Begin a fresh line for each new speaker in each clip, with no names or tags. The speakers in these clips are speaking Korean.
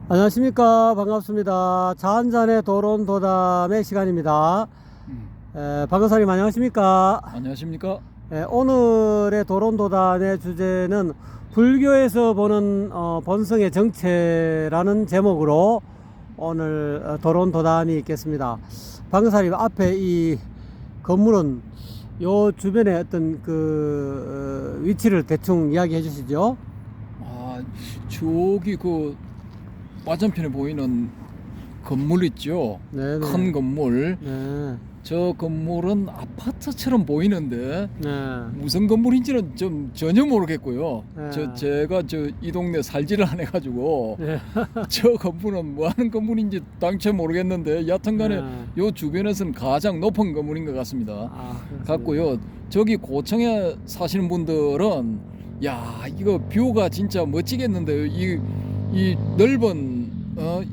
안녕하십니까. 반갑습니다. 차 한잔의 도론도담의 시간입니다. 박은사님 안녕하십니까.
안녕하십니까?
오늘의 도론도담의 주제는 불교에서 보는 본성의 정체라는 제목으로 오늘 도론도담이 있겠습니다. 박은사님, 앞에 이 건물은 요 주변에 어떤 그 위치를 대충 이야기해 주시죠.
저기 그 맞은편에 보이는 건물 있죠?
네네.
큰 건물.
네.
저 건물은 아파트처럼 보이는데
네.
무슨 건물인지는 좀 전혀 모르겠고요.
네.
제가 이 동네 살지를 안 해가지고
네.
저 건물은 뭐 하는 건물인지 당최 모르겠는데 여튼간에 요 주변에서는 가장 높은 건물인 것 같습니다. 같고요. 저기 고층에 사시는 분들은 야, 이거 뷰가 진짜 멋지겠는데요. 이 넓은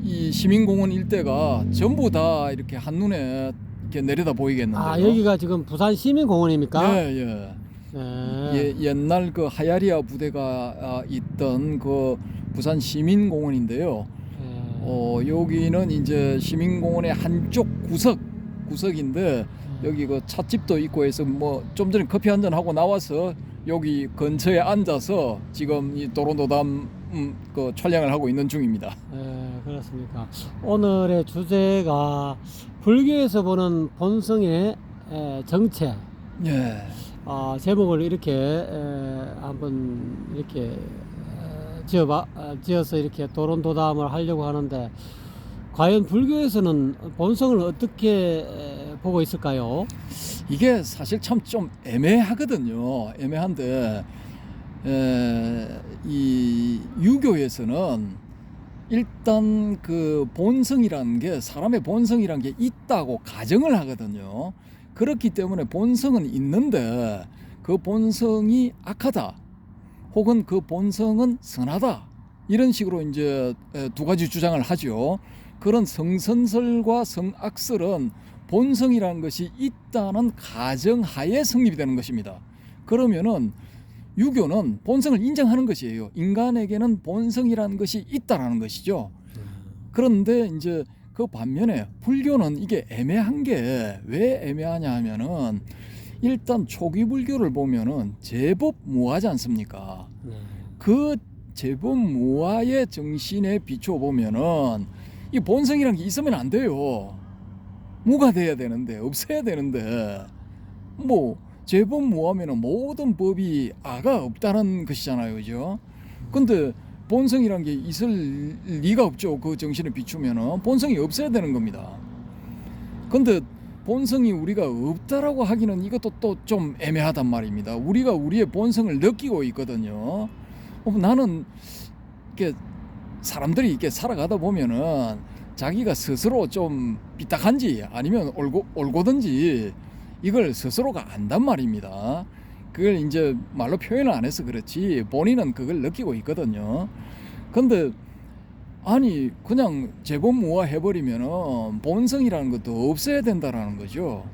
이 시민공원 일대가 전부 다 이렇게 한눈에 이렇게 내려다 보이겠는데요.
여기가 지금 부산 시민공원입니까?
예.
네.
옛날 그 하야리아 부대가 있던 그 부산 시민공원인데요. 여기는 이제 시민공원의 한쪽 구석인데 여기 그 찻집도 있고 해서 뭐 좀 전에 커피 한잔 하고 나와서 여기 근처에 앉아서 지금 이 도론도담 그 촬영을 하고 있는 중입니다.
네, 그렇습니까. 오늘의 주제가 불교에서 보는 본성의 정체.
예.
제목을 이렇게 한번 이렇게 지어서 이렇게 도론도담을 하려고 하는데, 과연 불교에서는 본성을 어떻게 보고 있을까요?
이게 사실 참 좀 애매하거든요. 애매한데 이 유교에서는 일단 그 본성이라는 게 사람의 본성이라는 게 있다고 가정을 하거든요. 그렇기 때문에 본성은 있는데 그 본성이 악하다 혹은 그 본성은 선하다 이런 식으로 이제 두 가지 주장을 하죠. 그런 성선설과 성악설은 본성이라는 것이 있다는 가정하에 성립이 되는 것입니다. 그러면은 유교는 본성을 인정하는 것이에요. 인간에게는 본성이라는 것이 있다라는 것이죠. 그런데 이제 그 반면에 불교는 이게 애매한 게 왜 애매하냐 하면은 일단 초기 불교를 보면은 제법무하지 않습니까? 그 제법무하의 정신에 비춰 보면은 이 본성이라는 게 있으면 안 돼요. 무가 돼야 되는데 없어야 되는데 뭐 제법무하면은 모든 법이 아가 없다는 것이잖아요, 그죠? 근데 본성이란 게 있을 리가 없죠. 그 정신에 비추면은 본성이 없어야 되는 겁니다. 근데 본성이 우리가 없다라고 하기는 이것도 또 좀 애매하단 말입니다. 우리가 우리의 본성을 느끼고 있거든요. 나는 이렇게 사람들이 이렇게 살아가다 보면은 자기가 스스로 좀 삐딱한지 아니면 올고든지 이걸 스스로가 안단 말입니다. 그걸 이제 말로 표현을 안 해서 그렇지 본인은 그걸 느끼고 있거든요. 근데 아니 그냥 제법무화 해버리면은 본성이라는 것도 없어야 된다라는 거죠.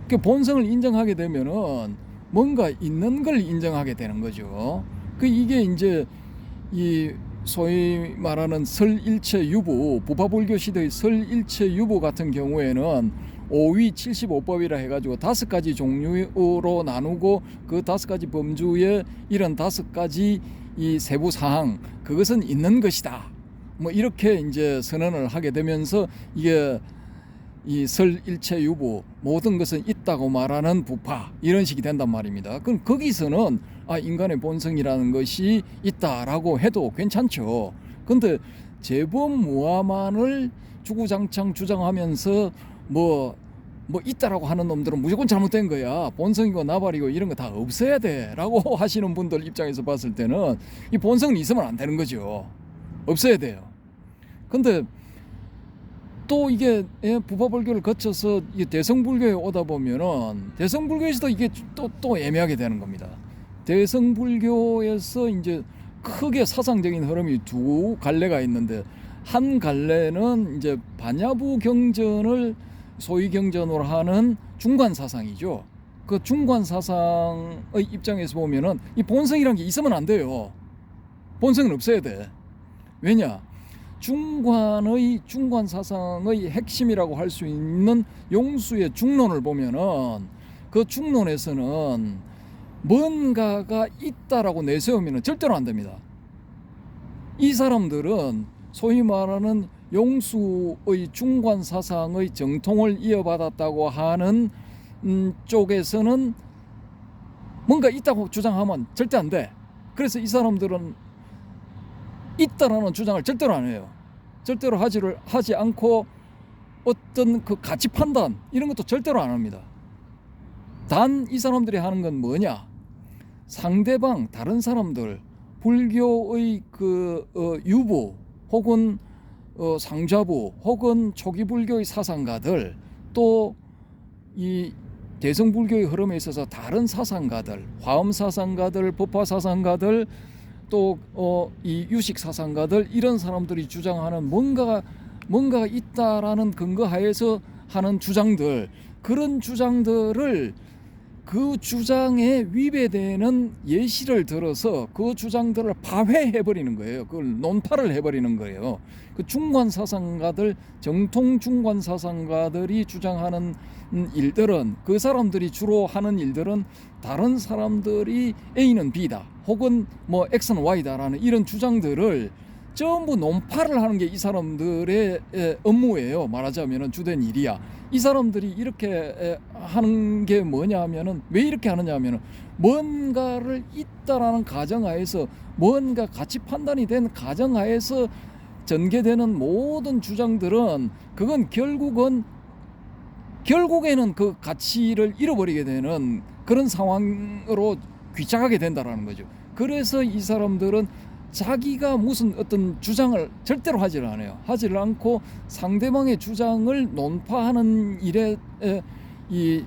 그 본성을 인정하게 되면은 뭔가 있는 걸 인정하게 되는 거죠. 이게 이제 이 소위 말하는 설일체유부, 부파불교 시대의 설일체유부 같은 경우에는 5위 75법이라 해가지고 5가지 종류로 나누고 그 5가지 범주에 이런 5가지 이 세부 사항 그것은 있는 것이다. 뭐 이렇게 이제 선언을 하게 되면서 이게 이 설일체유부 모든 것은 있다고 말하는 부파 이런 식이 된단 말입니다. 그럼 거기서는 인간의 본성이라는 것이 있다라고 해도 괜찮죠. 근데 제법무화만을 주구장창 주장하면서 뭐 있다라고 하는 놈들은 무조건 잘못된 거야. 본성이고 나발이고 이런 거 다 없애야 돼라고 하시는 분들 입장에서 봤을 때는 이 본성은 있으면 안 되는 거죠. 없어야 돼요. 근데 또 이게 부파불교를 거쳐서 이게 대성불교에 오다 보면은 대성불교에서도 이게 또 애매하게 되는 겁니다. 대성불교에서 이제 크게 사상적인 흐름이 두 갈래가 있는데 한 갈래는 이제 반야부 경전을 소위 경전으로 하는 중관 사상이죠. 그 중관 사상의 입장에서 보면은 이 본성이란 게 있으면 안 돼요. 본성은 없어야 돼. 왜냐? 중관 사상의 핵심이라고 할 수 있는 용수의 중론을 보면은 그 중론에서는 뭔가가 있다라고 내세우면 절대로 안 됩니다. 이 사람들은 소위 말하는 용수의 중관 사상의 정통을 이어받았다고 하는 쪽에서는 뭔가 있다고 주장하면 절대 안 돼. 그래서 이 사람들은 있다라는 주장을 절대로 안 해요. 절대로 하지 않고 어떤 그 가치 판단 이런 것도 절대로 안 합니다. 단 이 사람들이 하는 건 뭐냐? 상대방 다른 사람들 불교의 그 유부 혹은 상좌부 혹은 초기 불교의 사상가들 또 이 대성불교의 흐름에 있어서 다른 사상가들 화엄 사상가들 법화 사상가들 또 이 유식 사상가들 이런 사람들이 주장하는 뭔가가 있다라는 근거하에서 하는 주장들 그런 주장들을 그 주장에 위배되는 예시를 들어서 그 주장들을 파회해버리는 거예요. 그걸 논파를 해버리는 거예요. 그 중관 사상가들 정통 중관 사상가들이 주장하는 일들은 그 사람들이 주로 하는 일들은 다른 사람들이 A는 B다 혹은 뭐 X는 Y다라는 이런 주장들을 전부 논파를 하는 게 이 사람들의 업무예요. 말하자면 주된 일이야. 이 사람들이 이렇게 하는 게 뭐냐 하면은 왜 이렇게 하느냐 하면은 뭔가를 있다라는 가정하에서 뭔가 가치 판단이 된 가정하에서 전개되는 모든 주장들은 그건 결국에는 그 가치를 잃어버리게 되는 그런 상황으로 귀착하게 된다라는 거죠. 그래서 이 사람들은 자기가 무슨 어떤 주장을 절대로 하지를 않아요. 하지를 않고 상대방의 주장을 논파하는 일에 이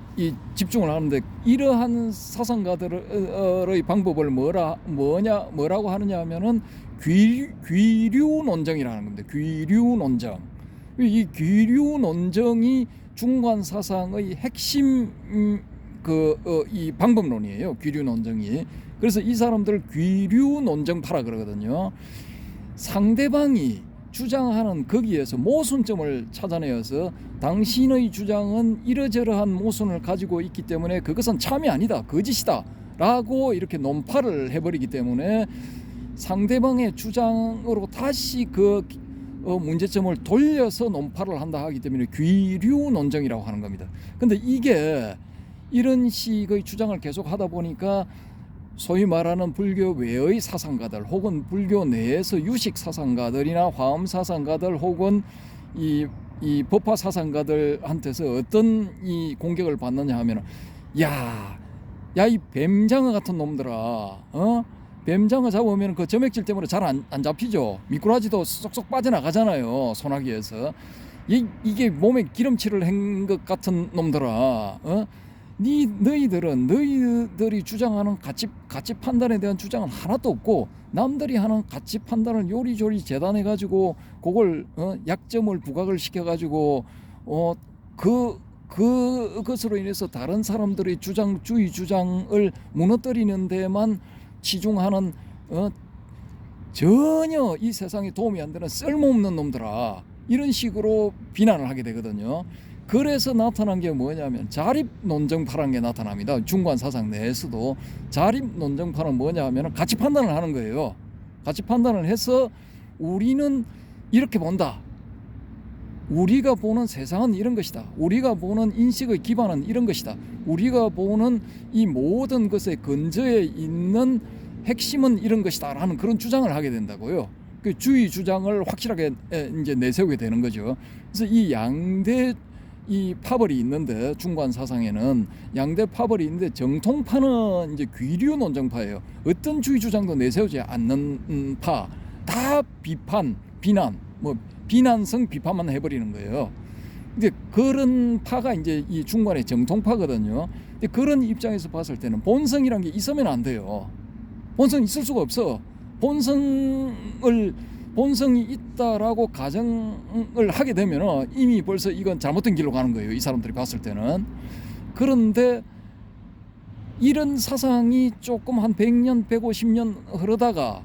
집중을 하는데 이러한 사상가들의 방법을 뭐라고 하느냐 하면은 귀류 논정이라는 겁니다. 귀류 논정. 이 귀류 논정이 중관 사상의 핵심 이 방법론이에요. 귀류 논정이. 그래서 이 사람들 귀류 논정파라 그러거든요. 상대방이 주장하는 거기에서 모순점을 찾아내어서 당신의 주장은 이러저러한 모순을 가지고 있기 때문에 그것은 참이 아니다, 거짓이다 라고 이렇게 논파를 해버리기 때문에 상대방의 주장으로 다시 그 문제점을 돌려서 논파를 한다 하기 때문에 귀류 논정이라고 하는 겁니다. 근데 이게 이런 식의 주장을 계속 하다 보니까 소위 말하는 불교 외의 사상가들 혹은 불교 내에서 유식 사상가들이나 화엄 사상가들 혹은 이 법화 사상가들한테서 어떤 이 공격을 받느냐 하면 야 이 뱀장어 같은 놈들아 뱀장어 잡으면 그 점액질 때문에 잘 안 잡히죠. 미꾸라지도 쏙쏙 빠져나가잖아요. 소나기에서 이게 몸에 기름칠을 한 것 같은 놈들아 너희들이 주장하는 가치 판단에 대한 주장은 하나도 없고 남들이 하는 가치 판단을 요리조리 재단해 가지고 그걸 약점을 부각을 시켜 가지고 그것으로 인해서 다른 사람들의 주의 주장을 무너뜨리는 데만 치중하는 전혀 이 세상에 도움이 안 되는 쓸모없는 놈들아 이런 식으로 비난을 하게 되거든요. 그래서 나타난 게 뭐냐면 자립 논정파라는 게 나타납니다. 중관 사상 내에서도 자립 논정파는 뭐냐 하면 가치 판단을 하는 거예요. 가치 판단을 해서 우리는 이렇게 본다. 우리가 보는 세상은 이런 것이다. 우리가 보는 인식의 기반은 이런 것이다. 우리가 보는 이 모든 것의 근저에 있는 핵심은 이런 것이다 라는 그런 주장을 하게 된다고요. 그 주의 주장을 확실하게 이제 내세우게 되는 거죠. 그래서 이 양대 파벌이 있는데 중관 사상에는 양대 파벌이 있는데 정통파는 이제 귀류 논정파예요. 어떤 주의 주장도 내세우지 않는 파, 다 비난, 비난성 비판만 해버리는 거예요. 이제 그런 파가 이제 이 중관의 정통파거든요. 근데 그런 입장에서 봤을 때는 본성이란 게 있으면 안 돼요. 본성 있을 수가 없어. 본성이 있다라고 가정을 하게 되면 이미 벌써 이건 잘못된 길로 가는 거예요. 이 사람들이 봤을 때는. 그런데 이런 사상이 조금 한 100년, 150년 흐르다가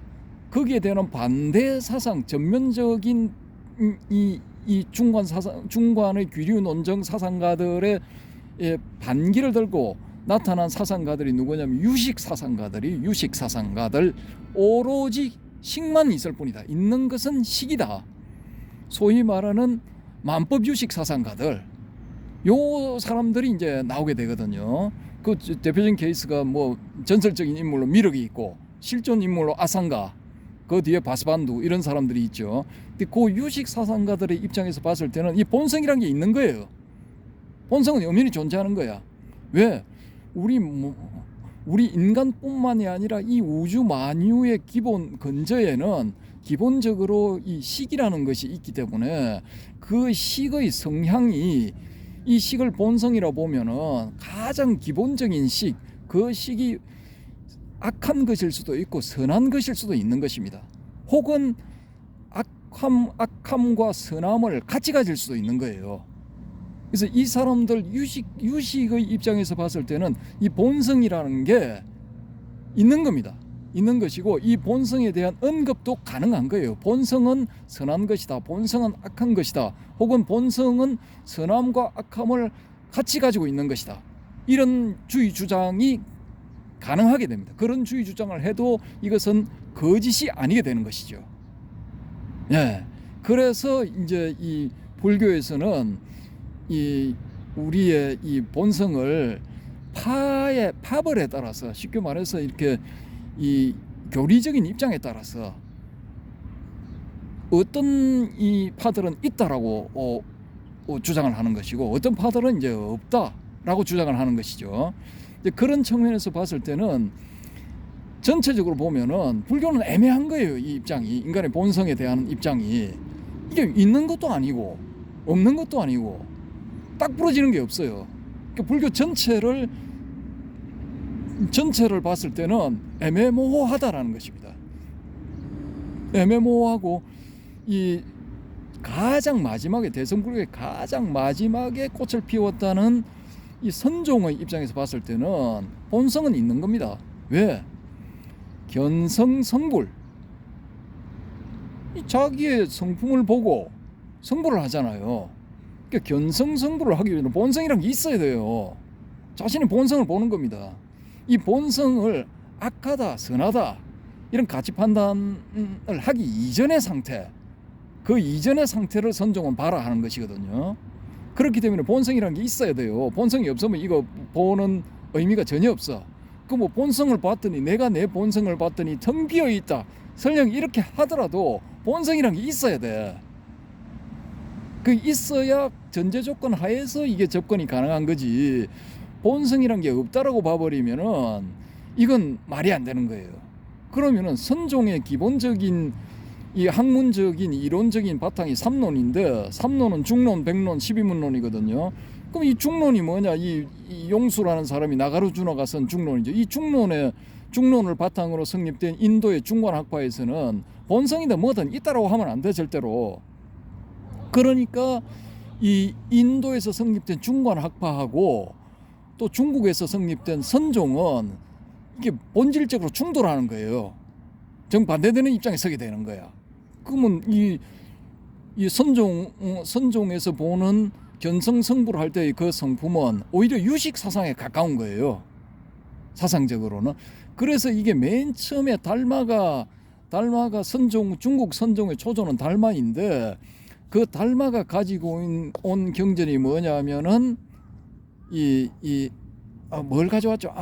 거기에 대한 반대 사상, 전면적인 이 중관의 귀류 논정 사상가들의 반기를 들고 나타난 사상가들이 누구냐면 유식 사상가들, 오로지 식만 있을 뿐이다. 있는 것은 식이다. 소위 말하는 만법 유식 사상가들, 요 사람들이 이제 나오게 되거든요. 그 대표적인 케이스가 뭐 전설적인 인물로 미륵이 있고 실존 인물로 아상가, 그 뒤에 바스반두 이런 사람들이 있죠. 근데 그 유식 사상가들의 입장에서 봤을 때는 이 본성이란 게 있는 거예요. 본성은 엄연히 존재하는 거야. 왜? 우리 인간뿐만이 아니라 이 우주 만유의 기본 근저에는 기본적으로 이 식이라는 것이 있기 때문에 그 식의 성향이, 이 식을 본성이라 보면은 가장 기본적인 식, 그 식이 악한 것일 수도 있고 선한 것일 수도 있는 것입니다. 혹은 악함과 선함을 같이 가질 수도 있는 거예요. 그래서 이 사람들 유식의 입장에서 봤을 때는 이 본성이라는 게 있는 겁니다. 있는 것이고 이 본성에 대한 언급도 가능한 거예요. 본성은 선한 것이다. 본성은 악한 것이다. 혹은 본성은 선함과 악함을 같이 가지고 있는 것이다. 이런 주의 주장이 가능하게 됩니다. 그런 주의 주장을 해도 이것은 거짓이 아니게 되는 것이죠. 예. 그래서 이제 이 불교에서는 이 우리의 이 본성을 파벌에 따라서, 쉽게 말해서 이렇게 이 교리적인 입장에 따라서 어떤 이 파들은 있다라고 주장을 하는 것이고 어떤 파들은 이제 없다라고 주장을 하는 것이죠. 이제 그런 측면에서 봤을 때는 전체적으로 보면은 불교는 애매한 거예요. 이 입장이, 인간의 본성에 대한 입장이 이게 있는 것도 아니고 없는 것도 아니고 딱 부러지는 게 없어요. 그러니까 불교 전체를 봤을 때는 애매모호하다라는 것입니다. 애매모호하고 이 가장 마지막에, 대성불교의 가장 마지막에 꽃을 피웠다는 이 선종의 입장에서 봤을 때는 본성은 있는 겁니다. 왜? 견성성불, 자기의 성품을 보고 성불을 하잖아요. 그러니까 견성성불을 하기 위해서는 본성이란 게 있어야 돼요. 자신의 본성을 보는 겁니다. 이 본성을 악하다, 선하다 이런 가치 판단을 하기 이전의 상태, 그 이전의 상태를 선종은 봐라 하는 것이거든요. 그렇기 때문에 본성이라는 게 있어야 돼요. 본성이 없으면 이거 보는 의미가 전혀 없어. 그 뭐 본성을 봤더니, 내가 내 본성을 봤더니 텅 비어 있다, 설령 이렇게 하더라도 본성이라는 게 있어야 돼. 그 있어야 전제 조건 하에서 이게 접근이 가능한 거지. 본성이란 게 없다라고 봐버리면은 이건 말이 안 되는 거예요. 그러면은 선종의 기본적인 이 학문적인 이론적인 바탕이 삼론인데, 삼론은 중론, 백론, 12문론이거든요. 그럼 이 중론이 뭐냐? 이 용수라는 사람이 나가르주나가 쓴 중론이죠. 이 중론을 바탕으로 성립된 인도의 중관학파에서는 본성이든 뭐든 있다라고 하면 안 돼, 절대로. 그러니까 이 인도에서 성립된 중관학파하고 또 중국에서 성립된 선종은 이게 본질적으로 충돌하는 거예요. 정반대되는 입장에 서게 되는 거야. 그러면 이 선종에서 보는 견성성불을 할 때의 그 성품은 오히려 유식 사상에 가까운 거예요. 사상적으로는. 그래서 이게 맨 처음에 달마가 중국 선종의 초조는 달마인데, 그 달마가 가지고 온 경전이 뭐냐면은 뭘 가져왔죠?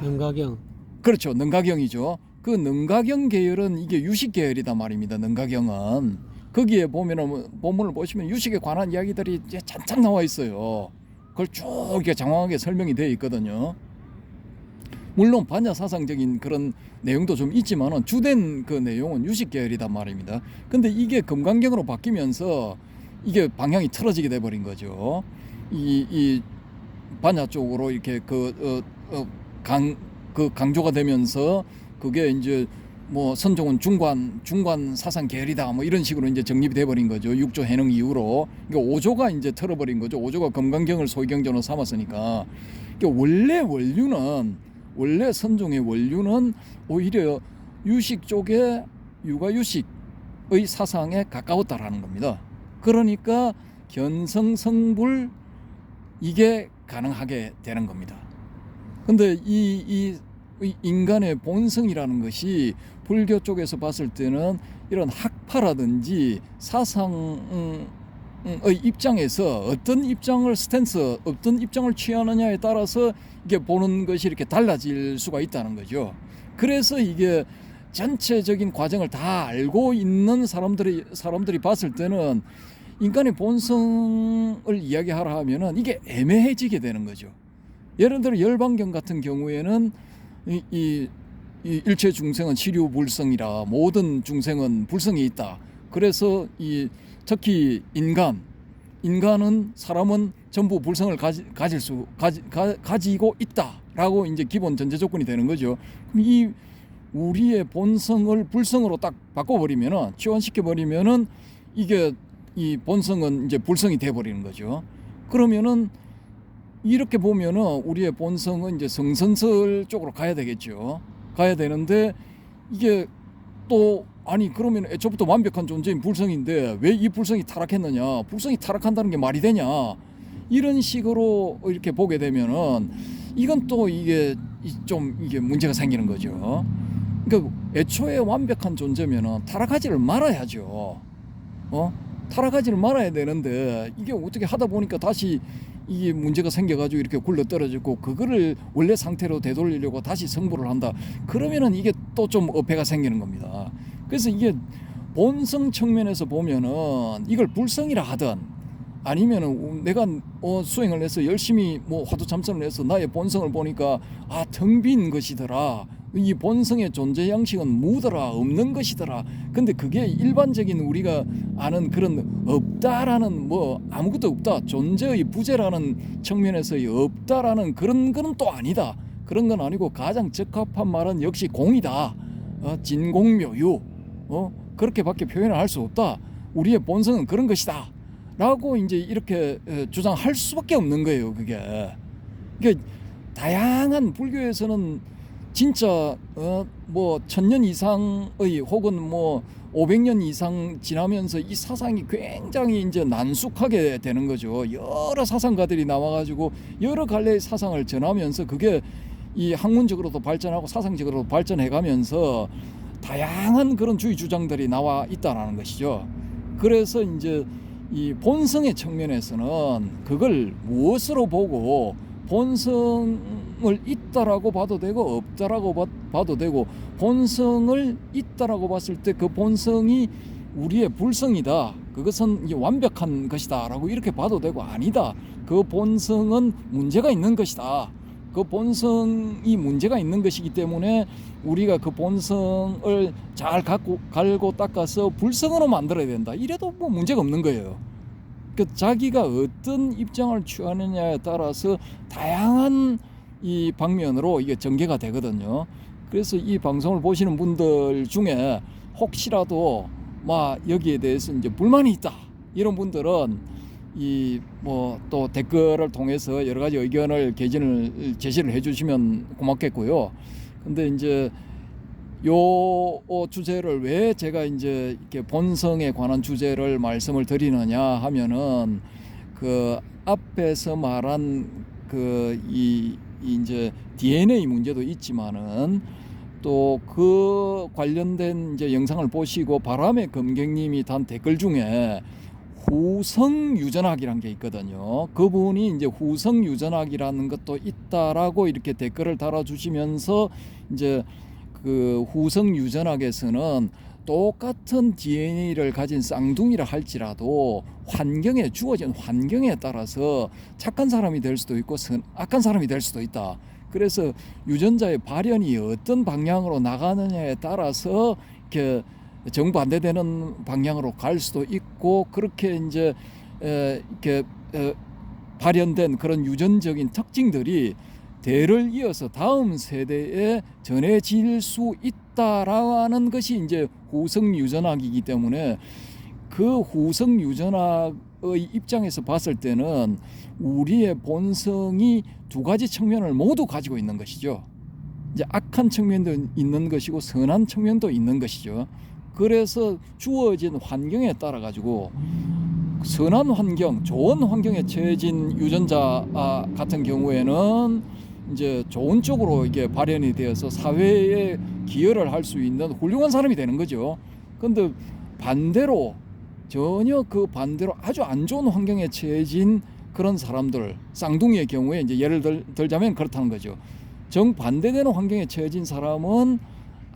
능가경.
그렇죠. 능가경이죠. 그 능가경 계열은 이게 유식 계열이단 말입니다. 능가경은 거기에 보면은 본문을 보시면 유식에 관한 이야기들이 이제 잔뜩 나와 있어요. 그걸 쭉 이렇게 장황하게 설명이 되어 있거든요. 물론 반야 사상적인 그런 내용도 좀 있지만은 주된 그 내용은 유식 계열이단 말입니다. 근데 이게 금강경으로 바뀌면서 이게 방향이 틀어지게 돼 버린 거죠. 이 반야 쪽으로 이렇게 강조가 되면서 그게 이제 뭐 선종은 중관 사상 계열이다 뭐 이런 식으로 이제 정립이 돼 버린 거죠. 6조 해능 이후로. 그러니까 5조가 이제 틀어버린 거죠. 5조가 금강경을 소위경전으로 삼았으니까. 그러니까 원래 선종의 원류는 오히려 유식 쪽에 육아유식의 사상에 가까웠다라는 겁니다. 그러니까 견성성불 이게 가능하게 되는 겁니다. 근데 이 인간의 본성이라는 것이 불교 쪽에서 봤을 때는 이런 학파라든지 사상의 입장에서 어떤 입장을 어떤 입장을 취하느냐에 따라서 이게 보는 것이 이렇게 달라질 수가 있다는 거죠. 그래서 이게 전체적인 과정을 다 알고 있는 사람들이 봤을 때는 인간의 본성을 이야기하라 하면은 이게 애매해지게 되는 거죠. 예를 들어 열반경 같은 경우에는 이 일체 중생은 치류불성이라 모든 중생은 불성이 있다. 그래서 특히 인간은 사람은 전부 불성을 가지고 있다라고 이제 기본 전제 조건이 되는 거죠. 이 우리의 본성을 불성으로 딱 바꿔버리면은 치환시켜버리면은 이게 이 본성은 이제 불성이 돼버리는 거죠. 그러면은 이렇게 보면은 우리의 본성은 이제 성선설 쪽으로 가야 되겠죠. 가야 되는데 이게 또 아니 그러면 애초부터 완벽한 존재인 불성인데 왜 이 불성이 타락했느냐? 불성이 타락한다는 게 말이 되냐? 이런 식으로 이렇게 보게 되면은 이건 또 이게 문제가 생기는 거죠. 그러니까 애초에 완벽한 존재면은 타락하지를 말아야죠. 타락하지를 말아야 되는데 이게 어떻게 하다 보니까 다시 이게 문제가 생겨가지고 이렇게 굴러 떨어지고 그거를 원래 상태로 되돌리려고 다시 성불을 한다. 그러면은 이게 또 좀 어폐가 생기는 겁니다. 그래서 이게 본성 측면에서 보면은 이걸 불성이라 하든 아니면은 내가 수행을 해서 열심히 화두참선을 해서 나의 본성을 보니까 텅 빈 것이더라. 이 본성의 존재 양식은 무더라, 없는 것이더라. 근데 그게 일반적인 우리가 아는 그런 없다라는 아무것도 없다, 존재의 부재라는 측면에서의 없다라는 그런 거는 또 아니다. 그런 건 아니고 가장 적합한 말은 역시 공이다. 진공묘유. 그렇게밖에 표현을 할 수 없다. 우리의 본성은 그런 것이다. 라고 이제 이렇게 주장할 수밖에 없는 거예요, 그게. 그러니까 다양한 불교에서는 진짜 1000년 이상의 혹은 500년 이상 지나면서 이 사상이 굉장히 이제 난숙하게 되는 거죠. 여러 사상가들이 나와가지고 여러 갈래의 사상을 전하면서 그게 이 학문적으로도 발전하고 사상적으로도 발전해가면서 다양한 그런 주의 주장들이 나와 있다라는 것이죠. 그래서 이제 이 본성의 측면에서는 그걸 무엇으로 보고 본성을 있다라고 봐도 되고 없다라고 봐도 되고, 본성을 있다라고 봤을 때 그 본성이 우리의 불성이다, 그것은 완벽한 것이다라고 이렇게 봐도 되고, 아니다, 그 본성은 문제가 있는 것이다, 그 본성이 문제가 있는 것이기 때문에 우리가 그 본성을 잘 갈고 닦아서 불성으로 만들어야 된다, 이래도 문제가 없는 거예요. 자기가 어떤 입장을 취하느냐에 따라서 다양한 이 방면으로 이게 전개가 되거든요. 그래서 이 방송을 보시는 분들 중에 혹시라도 여기에 대해서 이제 불만이 있다, 이런 분들은 또 댓글을 통해서 여러 가지 의견을 제시를 해주시면 고맙겠고요. 근데 이제 요 주제를 왜 제가 이제 이렇게 본성에 관한 주제를 말씀을 드리느냐 하면은, 그 앞에서 말한 이제 DNA 문제도 있지만은 또 그 관련된 이제 영상을 보시고 바람의 검객님이 단 댓글 중에 후성유전학이란 게 있거든요. 그분이 이제 후성유전학이라는 것도 있다라고 이렇게 댓글을 달아주시면서 이제 그 후성유전학에서는 똑같은 DNA를 가진 쌍둥이라 할지라도 주어진 환경에 따라서 착한 사람이 될 수도 있고 악한 사람이 될 수도 있다. 그래서 유전자의 발현이 어떤 방향으로 나가느냐에 따라서 이렇게 정반대되는 방향으로 갈 수도 있고, 그렇게 이제 이렇게 발현된 그런 유전적인 특징들이 대를 이어서 다음 세대에 전해질 수 있다라는 것이 이제 후성유전학이기 때문에, 그 후성유전학의 입장에서 봤을 때는 우리의 본성이 두 가지 측면을 모두 가지고 있는 것이죠. 이제 악한 측면도 있는 것이고 선한 측면도 있는 것이죠. 그래서 주어진 환경에 따라 가지고 선한 환경, 좋은 환경에 처해진 유전자 같은 경우에는 이제 좋은 쪽으로 이게 발현이 되어서 사회에 기여를 할 수 있는 훌륭한 사람이 되는 거죠. 근데 반대로 전혀 그 반대로 아주 안 좋은 환경에 처해진 그런 사람들, 쌍둥이의 경우에 이제 예를 들자면 그렇다는 거죠. 정반대되는 환경에 처해진 사람은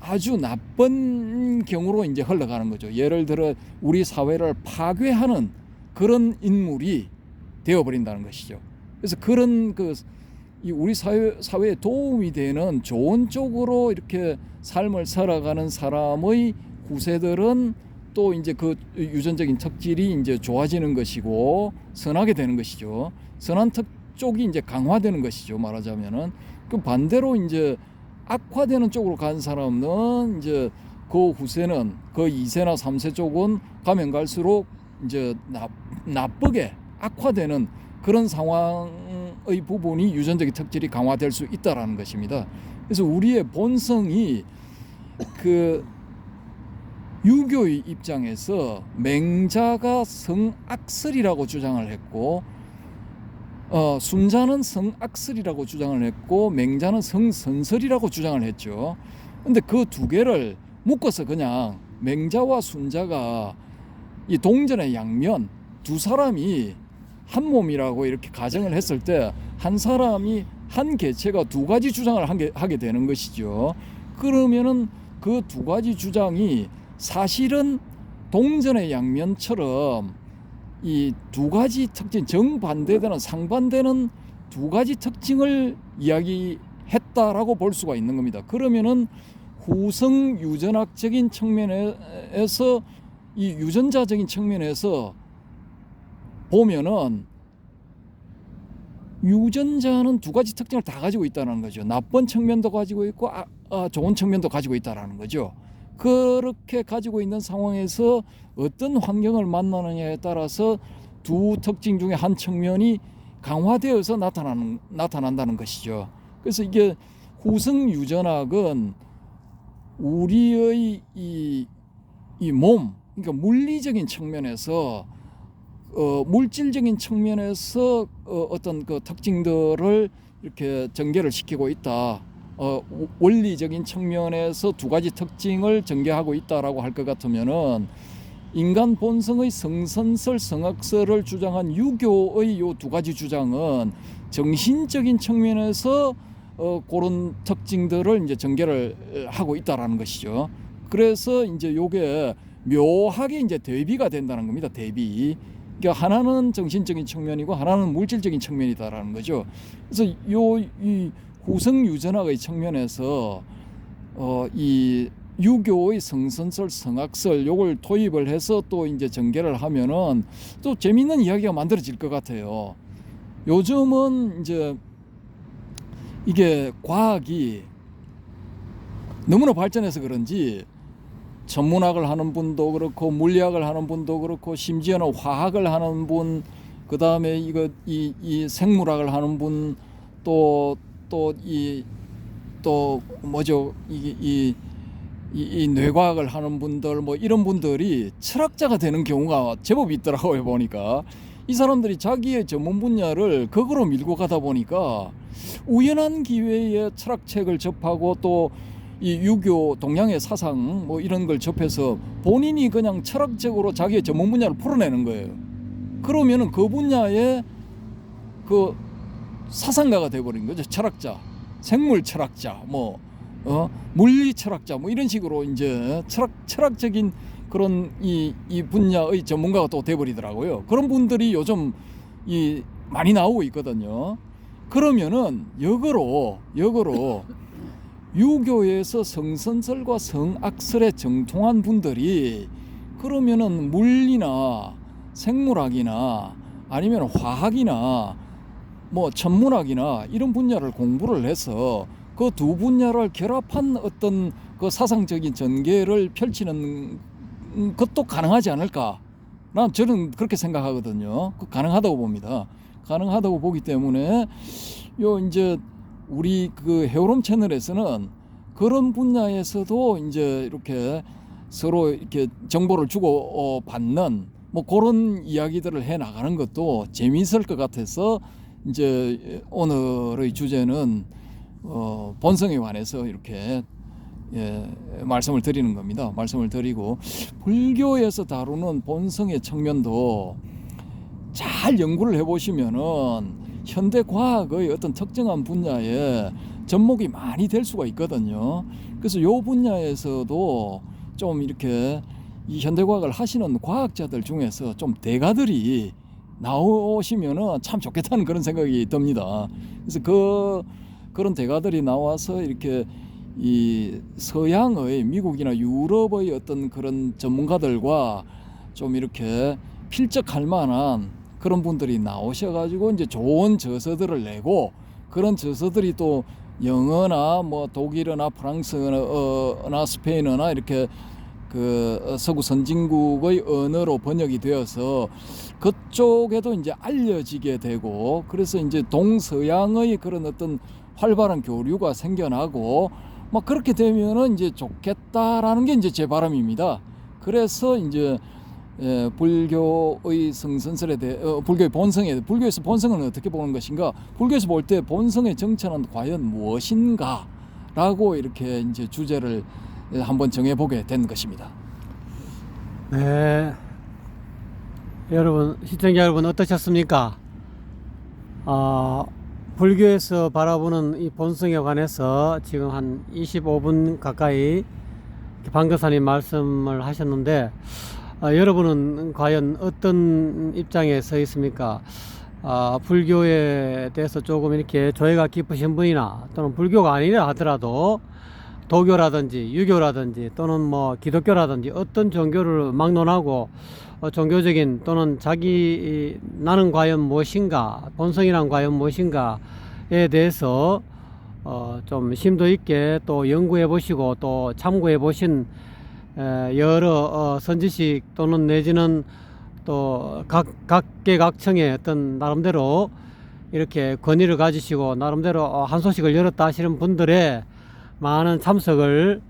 아주 나쁜 경우로 이제 흘러가는 거죠. 예를 들어 우리 사회를 파괴하는 그런 인물이 되어버린다는 것이죠. 그래서 그런 이 우리 사회에 도움이 되는 좋은 쪽으로 이렇게 삶을 살아가는 사람의 후세들은 또 이제 그 유전적인 특질이 이제 좋아지는 것이고 선하게 되는 것이죠. 선한 쪽이 이제 강화되는 것이죠. 말하자면은 그 반대로 이제 악화되는 쪽으로 간 사람은 이제 그 후세는 그 2세나 3세 쪽은 가면 갈수록 이제 나쁘게 악화되는 그런 상황의 부분이 유전적인 특질이 강화될 수 있다라는 것입니다. 그래서 우리의 본성이 그 유교의 입장에서 맹자가 성악설이라고 주장을 했고 순자는 성악설이라고 주장을 했고 맹자는 성선설이라고 주장을 했죠. 근데 그 두 개를 묶어서 그냥 맹자와 순자가 이 동전의 양면 두 사람이 한 몸이라고 이렇게 가정을 했을 때 한 사람이 한 개체가 두 가지 주장을 하게 되는 것이죠. 그러면은 그 두 가지 주장이 사실은 동전의 양면처럼 이 두 가지 특징, 정반대되는 상반되는 두 가지 특징을 이야기했다라고 볼 수가 있는 겁니다. 그러면은 후성 유전학적인 측면에서 이 유전자적인 측면에서 보면은 유전자는 두 가지 특징을 다 가지고 있다는 거죠. 나쁜 측면도 가지고 있고 좋은 측면도 가지고 있다는 거죠. 그렇게 가지고 있는 상황에서 어떤 환경을 만나느냐에 따라서 두 특징 중에 한 측면이 강화되어서 나타난다는 것이죠. 그래서 이게 후성 유전학은 우리의 이 몸, 그러니까 물리적인 측면에서 물질적인 측면에서 어떤 그 특징들을 이렇게 전개를 시키고 있다. 원리적인 측면에서 두 가지 특징을 전개하고 있다라고 할 것 같으면은 인간 본성의 성선설, 성악설을 주장한 유교의 요 두 가지 주장은 정신적인 측면에서 그런 특징들을 이제 전개를 하고 있다라는 것이죠. 그래서 이제 요게 묘하게 이제 대비가 된다는 겁니다. 대비. 그러니까 하나는 정신적인 측면이고 하나는 물질적인 측면이다라는 거죠. 그래서 이 후성 유전학의 측면에서 이 유교의 성선설, 성악설 요걸 도입을 해서 또 이제 전개를 하면은 또 재미있는 이야기가 만들어질 것 같아요. 요즘은 이제 이게 과학이 너무나 발전해서 그런지 천문학을 하는 분도 그렇고 물리학을 하는 분도 그렇고 심지어는 화학을 하는 분, 그 다음에 이 생물학을 하는 분, 또 뭐죠 이 뇌과학을 하는 분들 뭐 이런 분들이 철학자가 되는 경우가 제법 있더라고요. 보니까 이 사람들이 자기의 전문 분야를 그거로 밀고 가다 보니까 우연한 기회에 철학책을 접하고 또 이 유교 동양의 사상 뭐 이런 걸 접해서 본인이 그냥 철학적으로 자기의 전문 분야를 풀어내는 거예요. 그러면은 그 분야의 그 사상가가 돼버린 거죠. 철학자, 생물 철학자, 뭐 물리 철학자, 뭐 이런 식으로 이제 철학적인 그런 이 분야의 전문가가 또 돼버리더라고요. 그런 분들이 요즘 많이 나오고 있거든요. 그러면은 역으로 유교에서 성선설과 성악설에 정통한 분들이 그러면은 물리나 생물학이나 아니면 화학이나 뭐 천문학이나 이런 분야를 공부를 해서 그 두 분야를 결합한 어떤 그 사상적인 전개를 펼치는 것도 가능하지 않을까? 난 저는 그렇게 생각하거든요. 가능하다고 봅니다. 가능하다고 보기 때문에 요 이제 우리 그 헤어롬 채널에서는 그런 분야에서도 이제 이렇게 서로 이렇게 정보를 주고 받는 뭐 그런 이야기들을 해 나가는 것도 재미있을 것 같아서 이제 오늘의 주제는 본성에 관해서 이렇게 말씀을 드리는 겁니다. 말씀을 드리고 불교에서 다루는 본성의 측면도 잘 연구를 해보시면은 현대 과학의 어떤 특정한 분야에 접목이 많이 될 수가 있거든요. 그래서 이 분야에서도 좀 이렇게 이 현대 과학을 하시는 과학자들 중에서 좀 대가들이 나오시면은 참 좋겠다는 그런 생각이 듭니다. 그래서 그런 대가들이 나와서 이렇게 이 서양의 미국이나 유럽의 어떤 그런 전문가들과 좀 이렇게 필적할 만한 그런 분들이 나오셔가지고 이제 좋은 저서들을 내고 그런 저서들이 또 영어나 뭐 독일어나 프랑스어나 스페인어나 이렇게 그 서구 선진국의 언어로 번역이 되어서 그쪽에도 이제 알려지게 되고 그래서 이제 동서양의 그런 어떤 활발한 교류가 생겨나고 막 그렇게 되면은 이제 좋겠다라는 게 이제 제 바람입니다. 그래서 이제 불교의 성선설에 대해 불교의 본성에 불교에서 본성은 어떻게 보는 것인가? 불교에서 볼 때 본성의 정체는 과연 무엇인가?라고 이렇게 이제 주제를 한번 정해보게 된 것입니다.
네, 여러분 시청자 여러분 어떠셨습니까? 불교에서 바라보는 이 본성에 관해서 지금 한 25분 가까이 방거사님 말씀을 하셨는데 여러분은 과연 어떤 입장에 서 있습니까? 불교에 대해서 조금 이렇게 조예가 깊으신 분이나 또는 불교가 아니라 하더라도 도교라든지 유교라든지 또는 뭐 기독교라든지 어떤 종교를 막론하고 종교적인 또는 나는 과연 무엇인가, 본성이란 과연 무엇인가에 대해서 좀 심도 있게 또 연구해 보시고 또 참고해 보신 여러 선지식 또는 내지는 또 각계각층의 어떤 나름대로 이렇게 권위를 가지시고 나름대로 한 소식을 열었다 하시는 분들의 많은 참석을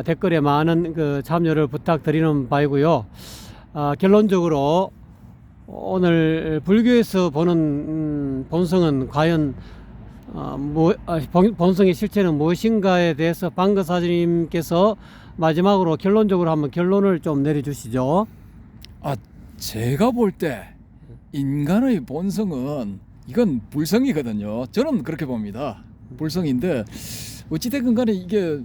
댓글에 많은 그 참여를 부탁드리는 바이고요. 결론적으로 오늘 불교에서 보는 본성은 과연 본성의 실체는 무엇인가에 대해서 방거사님께서 마지막으로 결론적으로 한번 결론을 좀 내려주시죠.
제가 볼 때 인간의 본성은 이건 불성이거든요. 저는 그렇게 봅니다. 불성인데 어찌됐건 간에 이게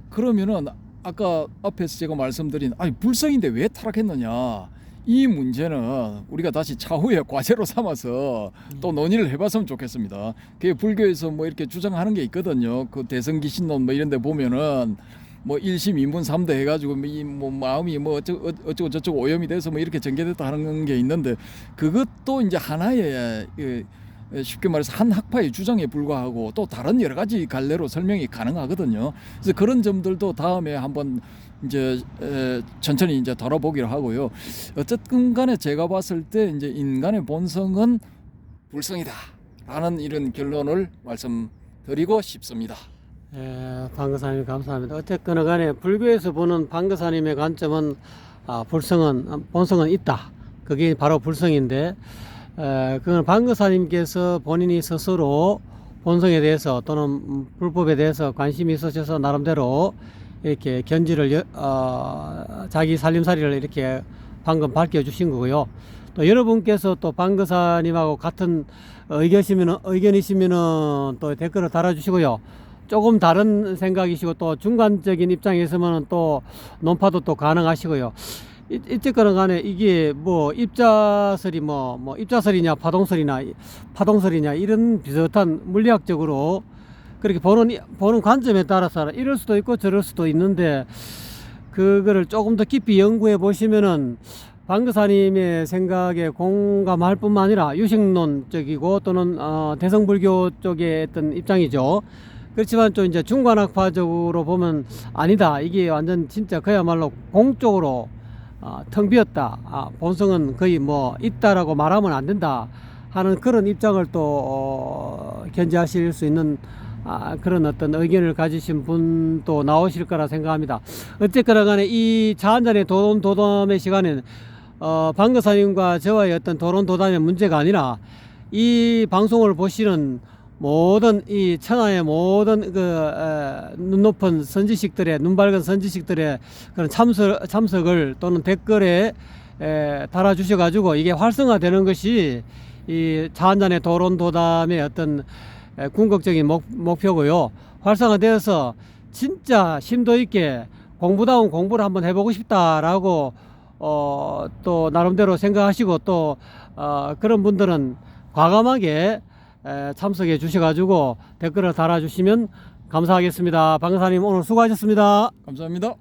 그러면은 아까 앞에서 제가 말씀드린 불성인데 왜 타락했느냐 이 문제는 우리가 다시 차후에 과제로 삼아서 또 논의를 해봤으면 좋겠습니다. 그게 불교에서 뭐 이렇게 주장하는 게 있거든요. 그 대성기신론 뭐 이런 데 보면은 뭐 1심 2문 3대 해가지고 뭐 마음이 뭐 어쩌고 저쩌고 오염이 돼서 뭐 이렇게 전개됐다 하는 게 있는데 그것도 이제 하나의 쉽게 말해서 한 학파의 주장에 불과하고 또 다른 여러 가지 갈래로 설명이 가능하거든요. 그래서 그런 점들도 다음에 한번 이제 천천히 이제 다뤄보기로 하고요. 어쨌든 간에 제가 봤을 때 이제 인간의 본성은 불성이다라는 이런 결론을 말씀드리고 싶습니다.
방거사님 감사합니다. 어쨌거나 간에 불교에서 보는 방거사님의 관점은 본성은 있다. 그게 바로 불성인데 그건 방거사님께서 본인이 스스로 본성에 대해서 또는 불법에 대해서 관심이 있으셔서 나름대로 이렇게 견지를 자기 살림살이를 이렇게 방금 밝혀주신 거고요. 또 여러분께서 또 방거사님하고 같은 의견이시면은 또 댓글을 달아주시고요. 조금 다른 생각이시고 또 중간적인 입장에 있으면 또 논파도 또 가능하시고요. 어쨌거나 간에 이게 뭐 입자설이 뭐 입자설이냐 파동설이냐 이런 비슷한 물리학적으로 그렇게 보는 관점에 따라서 이럴 수도 있고 저럴 수도 있는데 그거를 조금 더 깊이 연구해 보시면은 방거사님의 생각에 공감할 뿐만 아니라 유식론적이고 또는 대성불교 쪽의 어떤 입장이죠. 그렇지만 좀 이제 중간학파적으로 보면 아니다. 이게 완전 진짜 그야말로 공적으로 텅 비었다. 본성은 거의 뭐 있다라고 말하면 안 된다 하는 그런 입장을 또 견지하실 수 있는 그런 어떤 의견을 가지신 분도 나오실 거라 생각합니다. 어쨌거나 간에 이 차 한잔의 도담의 시간에는 방거사님과 저와의 어떤 도담의 문제가 아니라 이 방송을 보시는 모든 이 천하의 모든 눈 높은 선지식들의 눈 밝은 선지식들의 그런 참석을 또는 댓글에 달아주셔 가지고 이게 활성화되는 것이 이 차 한잔의 도담의 어떤 궁극적인 목표고요. 활성화되어서 진짜 심도 있게 공부다운 공부를 한번 해보고 싶다라고 또 나름대로 생각하시고 또 그런 분들은 과감하게 참석해 주셔가지고 댓글을 달아주시면 감사하겠습니다. 방사님 오늘 수고하셨습니다.
감사합니다.